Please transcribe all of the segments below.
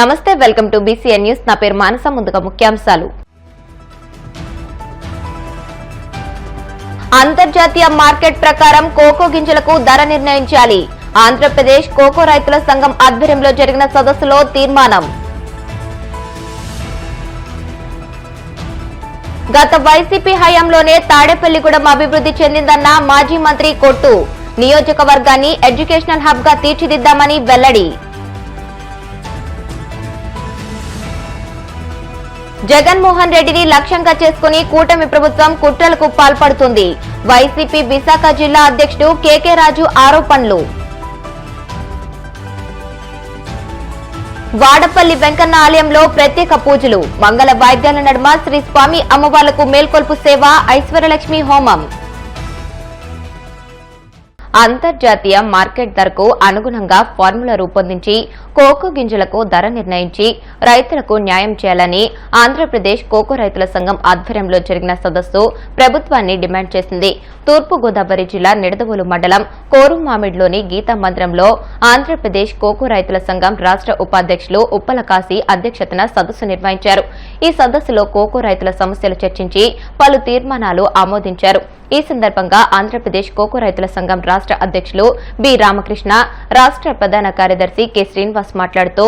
నమస్తే, welcome to BCN news. నా పేరు మానస. ముందుగా ముఖ్యాంశాలు. అంతర్జాతీయ మార్కెట్ ప్రకారం కోకో గింజలకు ధర నిర్ణయించాలి. ఆంధ్రప్రదేశ్ కోకో రైతుల సంఘం ఆధ్వర్యంలో జరిగిన సదస్సులో తీర్మానం. గత వైసీపీ హయాంలోనే తాడేపల్లిగూడెం అభివృద్ధి చెందిందన్న మాజీ మంత్రి కొట్టు. నియోజకవర్గాన్ని ఎడ్యుకేషనల్ హబ్ గా తీర్చిదిద్దామని వెల్లడి. జగన్మోహన్ రెడ్డిని లక్ష్యంగా చేసుకుని కూటమి ప్రభుత్వం కుట్రలకు పాల్పడుతుంది. వైసీపీ విశాఖ జిల్లా అధ్యక్షుడు కేకే రాజు ఆరోపణలు. వాడపల్లి వెంకన్న ఆలయంలో ప్రత్యేక పూజలు. మంగళ వాయిద్యాల నడుమ శ్రీ స్వామి అమ్మవార్లకు మేల్కొల్పు సేవ, ఐశ్వర్యలక్ష్మి హోమం. అంతర్జాతీయ మార్కెట్ ధరకు అనుగుణంగా ఫార్ములా రూపొందించి కోకో గింజలకు ధర నిర్ణయించి రైతులకు న్యాయం చేయాలని ఆంధ్రప్రదేశ్ కోకో రైతుల సంఘం ఆధ్వర్యంలో జరిగిన సదస్సు ప్రభుత్వాన్ని డిమాండ్ చేసింది. తూర్పు గోదావరి జిల్లా నిడదవోలు మండలం కోరుమామిడిలోని గీతా మందిరంలో ఆంధ్రప్రదేశ్ కోకో రైతుల సంఘం రాష్ట్ర ఉపాధ్యక్షులు ఉప్పల కాశీ అధ్యక్షతన సదస్సు నిర్వహించారు. ఈ సదస్సులో కోకో రైతుల సమస్యలు చర్చించి పలు తీర్మానాలు ఆమోదించారు. ఈ సందర్భంగా ఆంధ్రప్రదేశ్ కోకో రైతుల సంఘం రాష్ట్ర అధ్యక్షులు బి రామకృష్ణ, రాష్ట్ర ప్రధాన కార్యదర్శి కె శ్రీనివాస్ మాట్లాడుతూ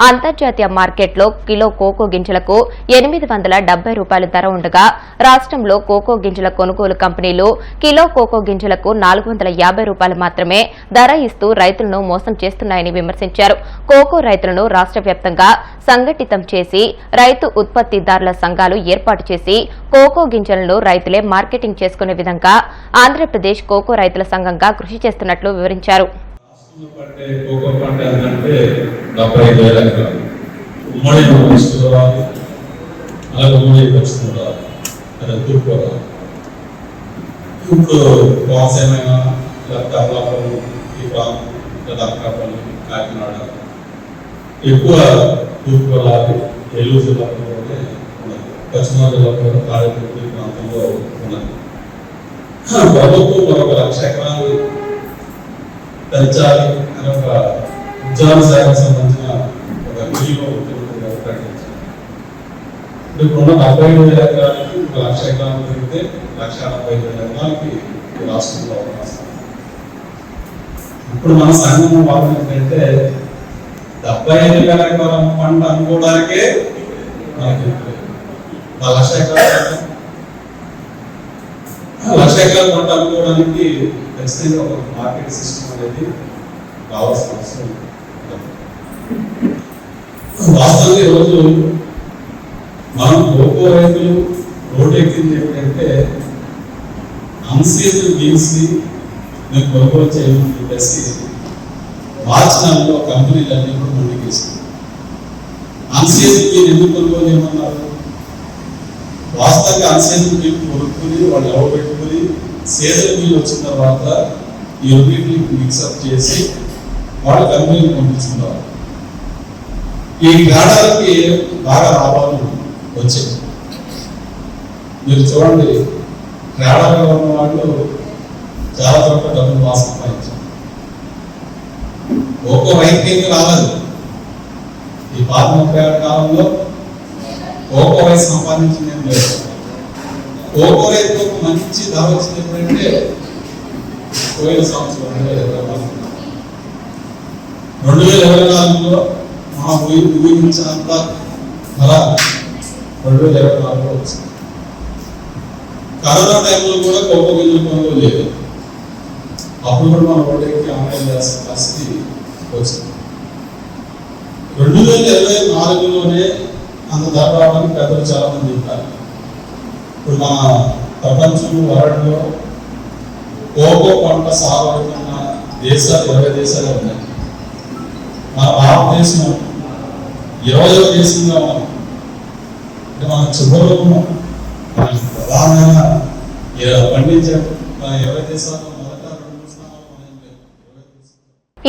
అంతర్జాతీయ మార్కెట్లో కిలో కోకో గింజలకు 870 రూపాయల ధర ఉండగా రాష్ట్రంలో కోకో గింజల కొనుగోలు కంపెనీలు కిలో కోకో గింజలకు 450 రూపాయలు మాత్రమే ధర ఇస్తూ రైతులను మోసం చేస్తున్నాయని విమర్శించారు. కోకో రైతులను రాష్ట్ర వ్యాప్తంగా సంఘటితం చేసి రైతు ఉత్పత్తిదారుల సంఘాలు ఏర్పాటు చేసి కోకో గింజలను రైతులే మార్కెటింగ్ చేసుకునే విధంగా ఆంధ్రప్రదేశ్ కోకో రైతుల సంఘంగా కృషి చేస్తున్నట్లు వివరించారు. ఎక్కువ తూర్పు గోదావరి, ఏలూరు జిల్లాలోనే ఉన్నది. పశ్చిమ జిల్లాలో తాడేపల్లి ప్రాంతంలో ఉన్నది. ప్రభుత్వం మరొక 1,00,000 ఎకరాలు పెంచాలి అని ఒక ఉద్యాన శాఖకు సంబంధించిన ఒక బిల్లులో ముఖ్యమంత్రి ప్రకటించారు. ఇప్పుడున్న 45,000 ఎకరాలకి 1,00,000 ఎకరాలు పెరిగితే 1,70,000 ఎకరాలకి రాష్ట్రంలో అవకాశం. ఇప్పుడు మన సంఘం వాదన ఏంటంటే 75,000 ఎకరాల పంట అనుకోవడానికే మనకి 1,00,000 ఎకరాలు 1,00,000 ఎకరాల పంట అనుకోవడానికి ఖచ్చితంగా ఒక మార్కెట్ సిస్టమ్ అనేది కావాల్సిన అవసరం ఉంది. వాస్తవంగా ఈరోజు మనం కోకో రైతులు రోడ్డు ఎక్కింది ఏంటంటే అన్సీజన్ బీన్స్ ని మేము కొనుగోలు చేయమని చెప్పేసి మార్చి నెలలో కంపెనీలన్నీ కూడా ముందుకేసింది. అన్సీజన్ బీన్ ఎందుకు కొనుగోలు చేయమన్నారు? వాస్తవంగా అన్సీజన్ బీన్ కొనుక్కుని వాళ్ళు ఎవరు పెట్టుకుని సీజన్ బీన్ వచ్చిన తర్వాత ఈ రెండింటిని మిక్సప్ చేసి వాళ్ళ కంపెనీలు పంపించుకున్నారు. ఈ తేడాలకి బాగా లాభాలు వచ్చాయి. మీరు చూడండి, తేడాగా ఉన్న వాళ్ళు చాలా చోట్ల డబ్బులు బాగా సంపాదించారు. కోకో రైతుకి రాలేదు. ఈ 30 కాలంలో కోకో రైతు సంపాదించింది ఏం లేదు. కోకో రైతుకు ఒక మంచి ధర వచ్చింది ఎప్పుడంటే పోయిన సంవత్సరం 2024లో మా ఊహించినంత ధర 2024లో వచ్చింది. కరోనా టైంలో కూడా కోకో గింజలు కొనుగోలు లేదు. అప్పుడు కూడా మనం రోడ్డుకి ఆన్లైన్ చేసిన పరిస్థితి వచ్చింది. 2024లోనే అంత ధర రావడానికి పెద్దలు చాలా మంది చెప్పారు. ఇప్పుడు మన ప్రపంచంలో వరల్డ్లో కోకో పంట సాగు అవుతున్న దేశాలు 20 దేశాలు ఉన్నాయి. మన భారతదేశం 20వ దేశంగా ఉన్నాం. అంటే మనం చివరిలో ఉన్నాం. ప్రధానమైన పండించే 20 దేశాల్లో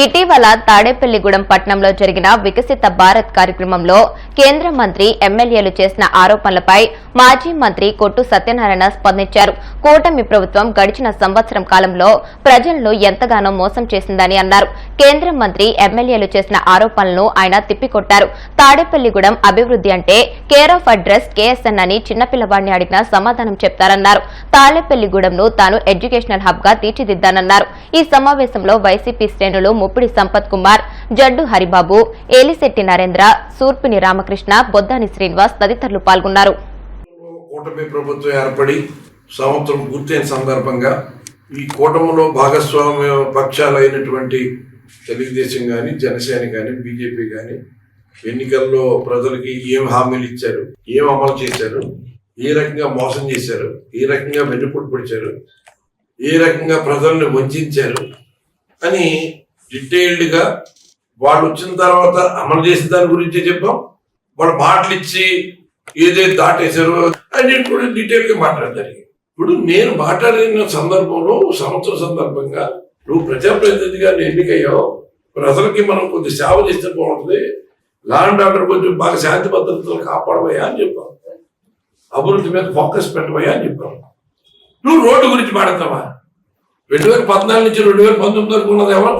ఇటీవల తాడేపల్లిగూడెం పట్టణంలో జరిగిన వికసిత భారత్ కార్యక్రమంలో కేంద్ర మంత్రి ఎమ్మెల్యేలు చేసిన ఆరోపణలపై మాజీ మంత్రి కొట్టు సత్యనారాయణ స్పందించారు. కూటమి ప్రభుత్వం గడిచిన సంవత్సరం కాలంలో ప్రజలను ఎంతగానో మోసం చేసిందని అన్నారు. కేంద్ర మంత్రి ఎమ్మెల్యేలు చేసిన ఆరోపణలను ఆయన తిప్పికొట్టారు. తాడేపల్లిగూడెం అభివృద్ధి అంటే కేర్ ఆఫ్ అడ్రస్ కేఎస్ఎన్ అని చిన్నపిల్లవాడిని అడిగినా సమాధానం చెప్తారన్నారు. తాడేపల్లిగూడెంను తాను ఎడ్యుకేషనల్ హబ్ గా తీర్చిదిద్దానన్నారు. ఈ సమావేశంలో వైసీపీ శ్రేణులు ముప్పిడి సంపత్ కుమార్, జడ్డు హరిబాబు, ఏలిశెట్టి నరేంద్ర, సూర్పిని రామకృష్ణ, బొద్దాని శ్రీనివాస్ తదితరులు పాల్గొన్నారు. కూటమి ప్రభుత్వం ఏర్పడి సంవత్సరం పూర్తయిన సందర్భంగా ఈ కూటమిలో భాగస్వామ్య పక్షాలైనటువంటి తెలుగుదేశం కానీ, జనసేన కానీ, బీజేపీ కానీ ఎన్నికల్లో ప్రజలకి ఏం హామీలు ఇచ్చారు, ఏం అమలు చేశారు, ఏ రకంగా మోసం చేశారు, ఏ రకంగా వెన్నుపోటు పొడిచారు, ఏ రకంగా ప్రజల్ని వంచారు అని డీటెయిల్డ్గా వాళ్ళు వచ్చిన తర్వాత అమలు చేసిన దాని గురించి చెప్పాం. వాళ్ళు మాటలు ఇచ్చి ఏదైతే దాటేశారో అని కూడా డీటెయిల్గా మాట్లాడతారు. ఇప్పుడు నేను మాట్లాడిన సందర్భంలో సంవత్సరం సందర్భంగా నువ్వు ప్రజాప్రతినిధిగా ఎన్నికయ్యావు, ప్రజలకి మనం కొద్ది సేవ చేస్తే బాగుంటుంది, లా అండ్ ఆర్డర్ కొంచెం బాగా శాంతి భద్రతలు కాపాడవయ్యా అని చెప్పాం, అభివృద్ధి మీద ఫోకస్ పెట్టవయ్యా అని చెప్పాం. నువ్వు రోడ్డు గురించి మాట్లాడతావా? 2014 నుంచి 2019 వరకు ఉన్నది ఎవరు?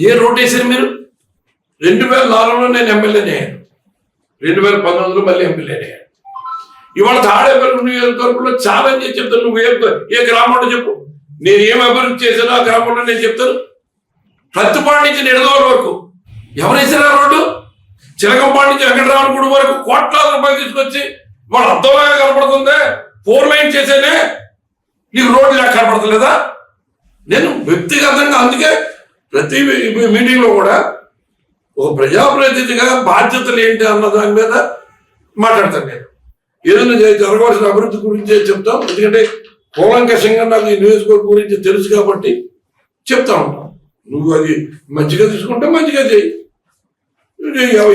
ఏ రోడ్డు వేసారు మీరు? 2004లో నేను ఎమ్మెల్యేనే అయ్యాను, 2019లో మళ్ళీ ఎమ్మెల్యేనే అయ్యాను. ఇవాళ తాడేపల్లి నియోజకవర్గంలో ఛాలెంజ్ చేసి చెప్తాను. నువ్వు ఏ గ్రామంలో చెప్పు, నేను ఏం అభివృద్ధి చేశానో ఆ గ్రామంలో నేను చెప్తాను. ప్రతిపాడు నుంచి నిడదవోలు వరకు ఎవరు వేసారా రోడ్డు? చిలకంపాడు నుంచి వెంకటరామన్ గుడి వరకు కోట్లాది రూపాయలు తీసుకొచ్చి వాళ్ళు అర్థంలాగా కనపడుతుంది. 4 లైన్ చేసేనే నీకు రోడ్డు లేక కనపడతలేదా? నేను వ్యక్తిగతంగా అందుకే ప్రతి మీటింగ్లో కూడా ఒక ప్రజాప్రతినిధిగా బాధ్యతలు ఏంటి అన్న దాని మీద మాట్లాడతాను. నేను ఏదైనా జరగవలసిన అభివృద్ధి గురించి చెప్తాం, ఎందుకంటే కూలంకషంగా నాకు ఈ నియోజకవర్గం గురించి తెలుసు కాబట్టి చెప్తా ఉంటాం. నువ్వు అది మంచిగా తీసుకుంటే మంచిగా చేయి,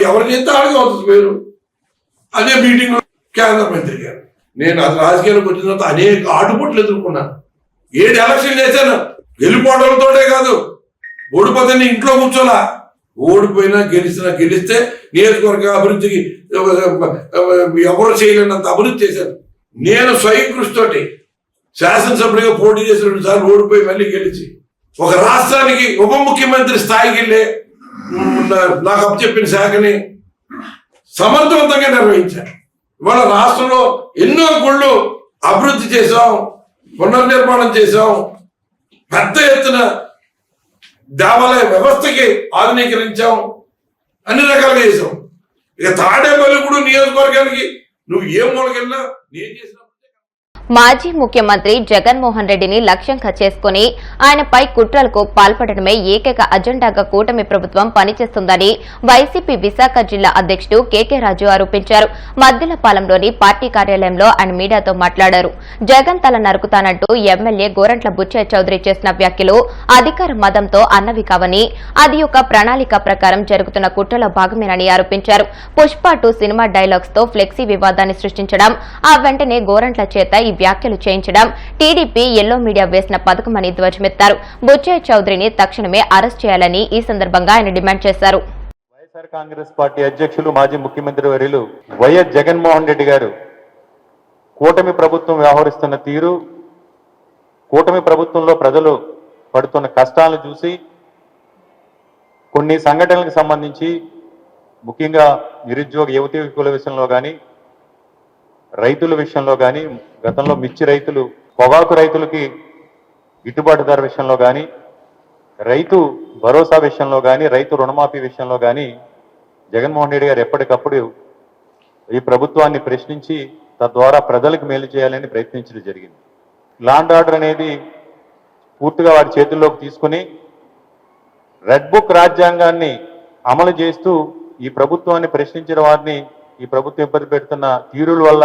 ఎవరు చేస్తే ఆడికి అవుతుంది పేరు. అదే మీటింగ్లో కేంద్ర మంత్రి గారు, నేను అది రాజకీయాలకు వచ్చిన తర్వాత అనేక ఆటుపోట్లు ఎదుర్కొన్నాను. 7 ఎలక్షన్లు చేశాను, గెలిపోవడంతోటే కాదు, ఓడిపోతే నీ ఇంట్లో కూర్చోలా, ఓడిపోయినా గెలిస్తే నియోజకవర్గ అభివృద్ధికి ఎవరు చేయలేనంత అభివృద్ధి చేశాను. నేను స్వయం కృషితోటి శాసనసభ్యుడిగా పోటీ చేసి 2 సార్లు ఓడిపోయి మళ్ళీ గెలిచి ఒక రాష్ట్రానికి ఉప ముఖ్యమంత్రి స్థాయికి వెళ్ళి నాకు అప్పచెప్పిన శాఖని సమర్థవంతంగా నిర్వహించాను. ఇవాళ రాష్ట్రంలో ఎన్నో గుళ్ళు అభివృద్ధి చేశాం, పునర్నిర్మాణం చేశాం, పెద్ద ఎత్తున దేవాలయ వ్యవస్థకి ఆధునీకరించాం, అన్ని రకాలుగా చేసాం. ఇక తాడేపల్లిగూడెం నియోజకవర్గానికి నువ్వు ఏ మూలకెళ్ళినా నేను చేసిన. మాజీ ముఖ్యమంత్రి జగన్మోహన్ రెడ్డిని లక్ష్యంగా చేసుకుని ఆయనపై కుట్రలకు పాల్పడడమే ఏకైక అజెండాగా కూటమి ప్రభుత్వం పనిచేస్తుందని వైసీపీ విశాఖ జిల్లా అధ్యక్షుడు కేకే రాజు ఆరోపించారు. మద్దిలపాలెంలోని పార్టీ కార్యాలయంలో ఆయన మీడియాతో మాట్లాడారు. జగన్ తల నరుకుతానంటూ ఎమ్మెల్యే గోరంట్ల బుచ్చయ్య చౌదరి చేసిన వ్యాఖ్యలు అధికార మదంతో అన్నవి కావని, అది ఒక ప్రణాళిక ప్రకారం జరుగుతున్న కుట్రలో భాగమేనని ఆరోపించారు. పుష్ప 2 సినిమా డైలాగ్స్ తో ఫ్లెక్సీ వివాదాన్ని సృష్టించడం, ఆ వెంటనే గోరంట్ల చేత వ్యాఖ్యలు చేయించడం టీడీపీ ఎల్లో మీడియా వేసిన పథకమని ధ్వజమెత్తారు. బుచ్చయ్య చౌదరిని తక్షణమే అరెస్ట్ చేయాలని ఈ సందర్భంగా ఆయన డిమాండ్ చేశారు. వైఎస్ఆర్ కాంగ్రెస్ పార్టీ అధ్యక్షులు మాజీ ముఖ్యమంత్రి వర్యులు వైఎస్ జగన్మోహన్ రెడ్డి గారు కూటమి ప్రభుత్వం వ్యవహరిస్తున్న తీరు, కూటమి ప్రభుత్వంలో ప్రజలు పడుతున్న కష్టాలను చూసి కొన్ని సంఘటనలకు సంబంధించి ముఖ్యంగా నిరుద్యోగ యువతీకుల విషయంలో కానీ, రైతుల విషయంలో కానీ, గతంలో మిర్చి రైతులు, పొగాకు రైతులకి గిట్టుబాటు ధర విషయంలో కానీ, రైతు భరోసా విషయంలో కానీ, రైతు రుణమాఫీ విషయంలో కానీ జగన్మోహన్ రెడ్డి గారు ఎప్పటికప్పుడు ఈ ప్రభుత్వాన్ని ప్రశ్నించి తద్వారా ప్రజలకు మేలు చేయాలని ప్రయత్నించడం జరిగింది. లా అండ్ ఆర్డర్ అనేది పూర్తిగా వారి చేతుల్లోకి తీసుకుని రెడ్ బుక్ రాజ్యాంగాన్ని అమలు చేస్తూ ఈ ప్రభుత్వాన్ని ప్రశ్నించిన వారిని ఈ ప్రభుత్వం ఇబ్బంది పెడుతున్న తీరుల వల్ల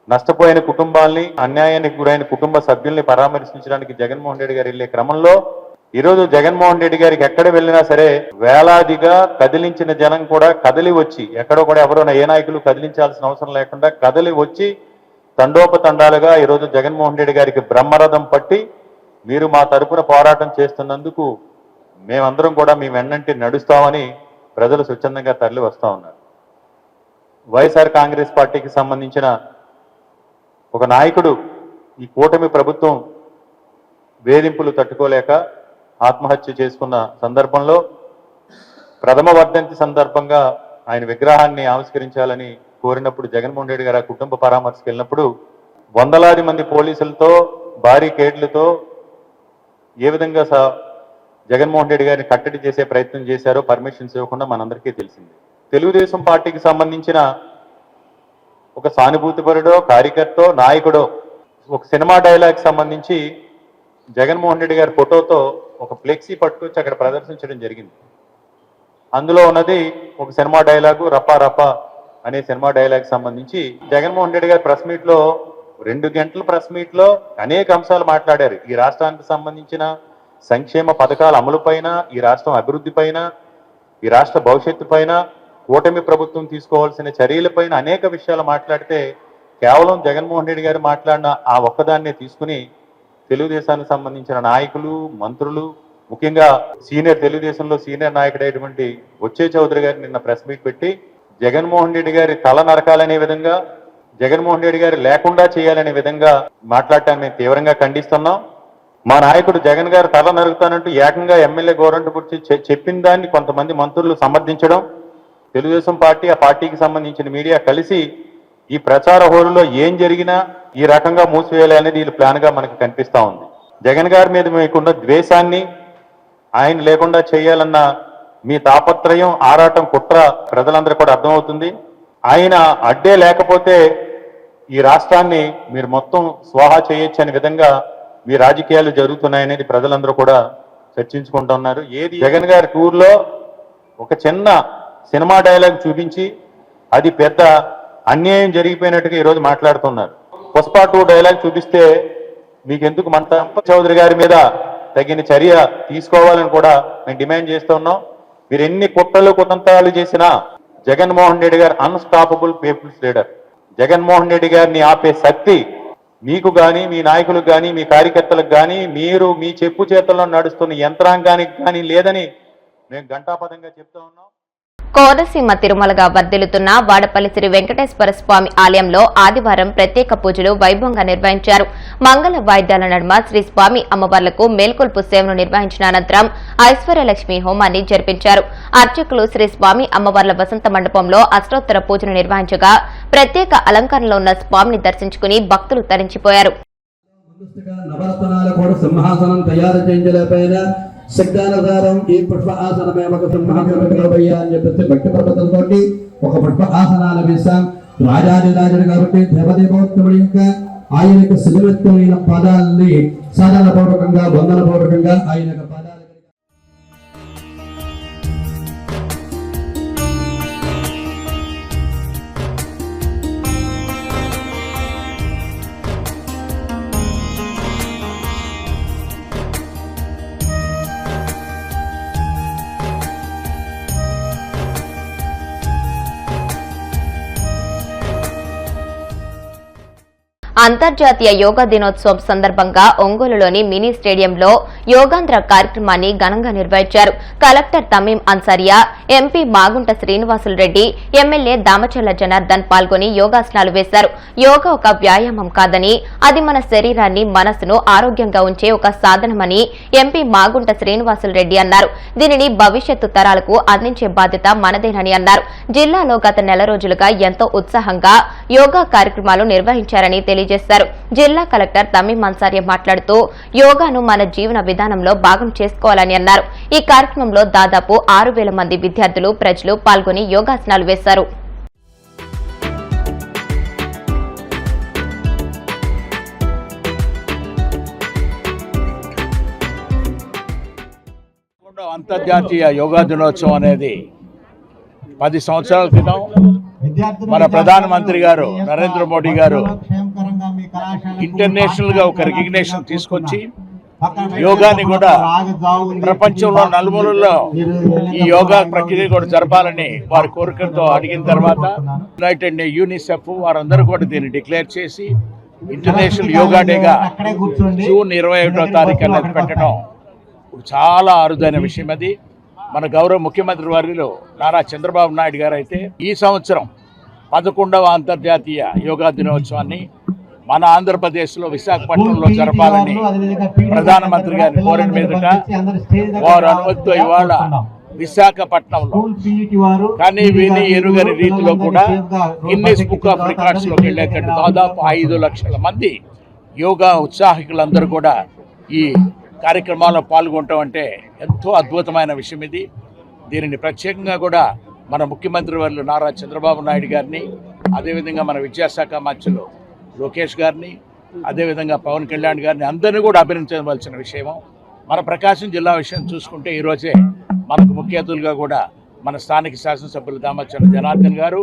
నష్టపోయిన కుటుంబాల్ని, అన్యాయానికి గురైన కుటుంబ సభ్యుల్ని పరామర్శించడానికి జగన్మోహన్ రెడ్డి గారు వెళ్లే క్రమంలో ఈరోజు జగన్మోహన్ రెడ్డి గారికి ఎక్కడ వెళ్ళినా సరే వేలాదిగా కదిలించిన జనం కూడా కదిలి వచ్చి, ఎక్కడో కూడా ఎవరో ఏ నాయకులు కదిలించాల్సిన అవసరం లేకుండా కదిలి వచ్చి తండోపతండాలుగా ఈరోజు జగన్మోహన్ రెడ్డి గారికి బ్రహ్మరథం పట్టి మీరు మా తరపున పోరాటం చేస్తున్నందుకు మేమందరం కూడా మీ వెన్నంటి నడుస్తామని ప్రజలు స్వచ్ఛందంగా తరలి వస్తూ ఉన్నారు. వైఎస్ఆర్ కాంగ్రెస్ పార్టీకి సంబంధించిన ఒక నాయకుడు ఈ కూటమి ప్రభుత్వం వేధింపులు తట్టుకోలేక ఆత్మహత్య చేసుకున్న సందర్భంలో ప్రథమ వర్ధంతి సందర్భంగా ఆయన విగ్రహాన్ని ఆవిష్కరించాలని కోరినప్పుడు జగన్మోహన్ రెడ్డి గారు ఆ కుటుంబ పరామర్శకు వెళ్ళినప్పుడు వందలాది మంది పోలీసులతో భారీ కేడ్లతో ఏ విధంగా జగన్మోహన్ రెడ్డి గారిని కట్టడి చేసే ప్రయత్నం చేశారో పర్మిషన్స్ ఇవ్వకుండా మనందరికీ తెలిసింది. తెలుగుదేశం పార్టీకి సంబంధించిన ఒక సానుభూతిపరుడో కార్యకర్తో నాయకుడో ఒక సినిమా డైలాగ్ సంబంధించి జగన్మోహన్ రెడ్డి గారి ఫోటోతో ఒక ఫ్లెక్సీ పట్టుకొచ్చి అక్కడ ప్రదర్శించడం జరిగింది. అందులో ఉన్నది ఒక సినిమా డైలాగు రప్పా రప్పా అనే సినిమా డైలాగ్ సంబంధించి జగన్మోహన్ రెడ్డి గారి ప్రెస్ మీట్లో 2 గంటల ప్రెస్ మీట్లో అనేక అంశాలు మాట్లాడారు. ఈ రాష్ట్రానికి సంబంధించిన సంక్షేమ పథకాల అమలు పైన, ఈ రాష్ట్రం అభివృద్ధి పైన, ఈ రాష్ట్ర భవిష్యత్తు పైన, కూటమి ప్రభుత్వం తీసుకోవాల్సిన చర్యలపైన అనేక విషయాలు మాట్లాడితే కేవలం జగన్మోహన్ రెడ్డి గారు మాట్లాడిన ఆ ఒక్కదాన్నే తీసుకుని తెలుగుదేశానికి సంబంధించిన నాయకులు, మంత్రులు, ముఖ్యంగా తెలుగుదేశంలో సీనియర్ నాయకుడైనటువంటి బొచ్చే చౌదరి గారు నిన్న ప్రెస్ మీట్ పెట్టి జగన్మోహన్ రెడ్డి గారి తల నరకాలనే విధంగా, జగన్మోహన్ రెడ్డి గారు లేకుండా చేయాలనే విధంగా మాట్లాడటాన్ని మేము తీవ్రంగా ఖండిస్తున్నాం. మా నాయకుడు జగన్ గారు తల నరుగుతానంటూ ఏకంగా ఎమ్మెల్యే గోరంట్ల చెప్పిన దాన్ని కొంతమంది మంత్రులు సమర్థించడం, తెలుగుదేశం పార్టీ ఆ పార్టీకి సంబంధించిన మీడియా కలిసి ఈ ప్రచార హోరులో ఏం జరిగినా ఈ రకంగా మూసివేయాలనేది వీళ్ళ ప్లాన్గా మనకు కనిపిస్తూ ఉంది. జగన్ గారి మీద మీకున్న ద్వేషాన్ని, ఆయన లేకుండా చేయాలన్న మీ తాపత్రయం, ఆరాటం, కుట్ర ప్రజలందరూ కూడా అర్థమవుతుంది. ఆయన అడ్డే లేకపోతే ఈ రాష్ట్రాన్ని మీరు మొత్తం స్వాహా చేయొచ్చు అనే విధంగా మీ రాజకీయాలు జరుగుతున్నాయనేది ప్రజలందరూ కూడా చర్చించుకుంటున్నారు. ఏది జగన్ గారి టూర్లో ఒక చిన్న సినిమా డైలాగ్ చూపించి అది పెద్ద అన్యాయం జరిగిపోయినట్టుగా ఈరోజు మాట్లాడుతున్నారు. పుష్ప 2 డైలాగ్ చూపిస్తే మీకెందుకు మంట చౌదరి గారి మీద తగిన చర్య తీసుకోవాలని కూడా మేము డిమాండ్ చేస్తున్నాం. మీరు ఎన్ని కుట్రలు కుతంత్రాలు చేసినా జగన్మోహన్ రెడ్డి గారు unstoppable people's leader. Jaganmohan Reddy గారిని ఆపే శక్తి మీకు కానీ, మీ నాయకులకు కానీ, మీ కార్యకర్తలకు కానీ, మీరు మీ చెప్పు చేతుల్లో నడుస్తున్న యంత్రాంగానికి కానీ లేదని మేము ఘంటాపథంగా చెప్తా ఉన్నాం. కోనసీమ తిరుమలగా వర్ధిల్లుతున్న వాడపల్లి శ్రీ వెంకటేశ్వర స్వామి ఆలయంలో ఆదివారం ప్రత్యేక పూజలు వైభవంగా నిర్వహించారు. మంగళ వాయిద్యాల నడుమ శ్రీ స్వామి అమ్మవార్లకు మేల్కొల్పు సేవను నిర్వహించిన అనంతరం ఐశ్వర్యలక్ష్మి హోమాన్ని జరిపించారు. అర్చకులు శ్రీ స్వామి అమ్మవార్ల వసంత మండపంలో అష్టోత్తర పూజను నిర్వహించగా ప్రత్యేక అలంకరణలో ఉన్న స్వామిని దర్శించుకుని భక్తులు తరించిపోయారు. శబ్దానుసారం ఈ పుష్ప ఆసనమే ఒక సింహాసనయ్యా అని చెప్పేసి భక్తి ప్రపత్తులతోటి ఒక పుష్ప ఆసనాలు వేశాం. రాజాదిరాజుడు కాబట్టి దేవదేవోత్తముడి యొక్క ఆయన యొక్క సునిమిత్తమైన పదాలని సాధన పూర్వకంగా, వందన పూర్వకంగా ఆయన యొక్క పదాలు అంతర్జాతీయ యోగా దినోత్సవం సందర్భంగా ఒంగోలులోని మినీ స్టేడియంలో యోగాంధ్ర కార్యక్రమాన్ని ఘనంగా నిర్వహించారు. Collector Tameem Ansariya, MP Magunta Srinivasulu Reddy, MLA Damacharla Janardhan పాల్గొని యోగాసనాలు వేశారు. యోగా ఒక వ్యాయామం కాదని, అది మన శరీరాన్ని, మనసును ఆరోగ్యంగా ఉంచే ఒక సాధనమని ఎంపీ మాగుంట శ్రీనివాసులు రెడ్డి అన్నారు. దీనిని భవిష్యత్తు తరాలకు అందించే బాధ్యత మనదేనని అన్నారు. జిల్లాలో గత నెల రోజులుగా ఎంతో ఉత్సాహంగా యోగా కార్యక్రమాలు నిర్వహించారని తెలియజేశారు. జిల్లా కలెక్టర్ తమీం అన్సారియా మాట్లాడుతూ యోగాను మన జీవన విధానంలో భాగం చేసుకోవాలని అన్నారు. ఈ కార్యక్రమంలో దాదాపు 6,000 మంది విద్యార్థులు, ప్రజలు పాల్గొని యోగాసనాలు వేశారు. అంతర్జాతీయ యోగా దినోత్సవం అనేది 10 సంవత్సరాల క్రితం మన ప్రధానమంత్రి గారు నరేంద్ర మోడీ గారు ఇంటర్నేషనల్ గా ఒక రికగ్నిషన్ తీసుకొచ్చి యోగాని కూడా ప్రపంచంలో నలుమూలల్లో ఈ యోగా ప్రక్రియ కూడా జరపాలని వారి కోరికలతో అడిగిన తర్వాత యునైటెడ్ యూనిసెఫ్ వారందరూ కూడా దీన్ని డిక్లేర్ చేసి ఇంటర్నేషనల్ యోగా డేగా జూన్ 21వ తారీఖు అనేది పెట్టడం చాలా అరుదైన విషయం. అది మన గౌరవ ముఖ్యమంత్రి వారిలో నారా చంద్రబాబు నాయుడు గారు అయితే ఈ సంవత్సరం 11వ అంతర్జాతీయ యోగా దినోత్సవాన్ని మన ఆంధ్రప్రదేశ్లో విశాఖపట్నంలో జరపాలని ప్రధానమంత్రి గారిని కోరిన మీదట వారు అనుమతితో ఇవాళ విశాఖపట్నంలో కానీ విని ఎరుగని రీతిలో కూడా గిన్నెస్ బుక్ ఆఫ్ రికార్డ్స్ లోకి వెళ్ళేటట్టు దాదాపు 5 లక్షల మంది యోగా ఉత్సాహికులందరూ కూడా ఈ కార్యక్రమాల్లో పాల్గొనటం అంటే ఎంతో అద్భుతమైన విషయం ఇది. దీనిని ప్రత్యేకంగా కూడా మన ముఖ్యమంత్రి వర్యులు నారా చంద్రబాబు నాయుడు గారిని, అదేవిధంగా మన విద్యాశాఖ మంత్రులు లోకేష్ గారిని, అదేవిధంగా పవన్ కళ్యాణ్ గారిని అందరినీ కూడా అభినందించవలసిన విషయము. మన ప్రకాశం జిల్లా విషయం చూసుకుంటే ఈరోజే మనకు ముఖ్య అతిథులుగా కూడా మన స్థానిక శాసనసభ్యులు దామచర్ల జనార్దన్ గారు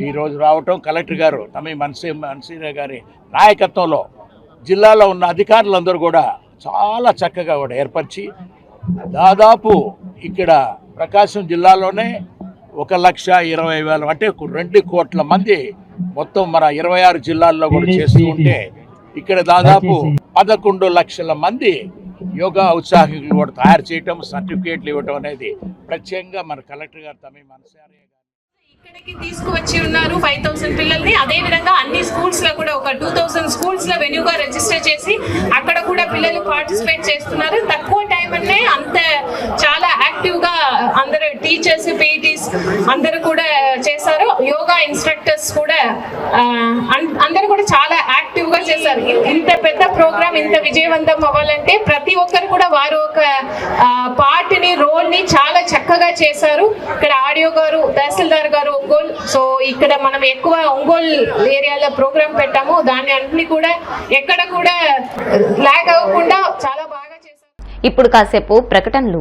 ఈరోజు రావటం, కలెక్టర్ గారు తమ్మి మన్సీరా గారి నాయకత్వంలో జిల్లాలో ఉన్న అధికారులందరూ కూడా చాలా చక్కగా కూడా ఏర్పరిచి దాదాపు ఇక్కడ ప్రకాశం జిల్లాలోనే 1,20,000 అంటే 2 కోట్ల మంది మొత్తం మన 26 జిల్లాల్లో కూడా చేస్తూ ఉంటే ఇక్కడ దాదాపు 11 లక్షల మంది యోగా ఉత్సాహికులు కూడా తయారు చేయటం, సర్టిఫికేట్లు ఇవ్వటం అనేది ప్రత్యేకంగా మన కలెక్టర్ గారు తమ్మి మన్సీరా ఇక్కడికి తీసుకువచ్చి ఉన్నారు 5,000 పిల్లల్ని. అదే విధంగా అన్ని స్కూల్స్ లో కూడా ఒక 2,000 స్కూల్స్ లో వెన్యూగా రిజిస్టర్ చేసి అక్కడ కూడా పిల్లలు పార్టిసిపేట్ చేస్తున్నారు. తక్కువ టైం అంటే అంత చాలా యాక్టివ్ గా అందరూ టీచర్స్, పీటీస్ అందరూ కూడా చేశారు. యోగా ఇన్స్ట్రక్టర్స్ కూడా అందరూ కూడా చాలా యాక్టివ్ గా చేశారు. ఇంత పెద్ద ప్రోగ్రామ్ ఇంత విజయవంతం అవ్వాలంటే ప్రతి ఒక్కరు కూడా వారు ఒక పార్ట్ ని, రోల్ ని చాలా చక్కగా చేశారు. ఇక్కడ ఆడియో గారు, తహసీల్దార్ గారు ఒంగోలు, సో ఇక్కడ మనం ఎక్కువ ఒంగోలు ఏరియాలో ప్రోగ్రామ్ పెట్టాము. దాన్ని అన్ని కూడా ఎక్కడ కూడా లాగ్ అవ్వకుండా చాలా బాగా చేశారు. ఇప్పుడు కాసేపు ప్రకటనలు.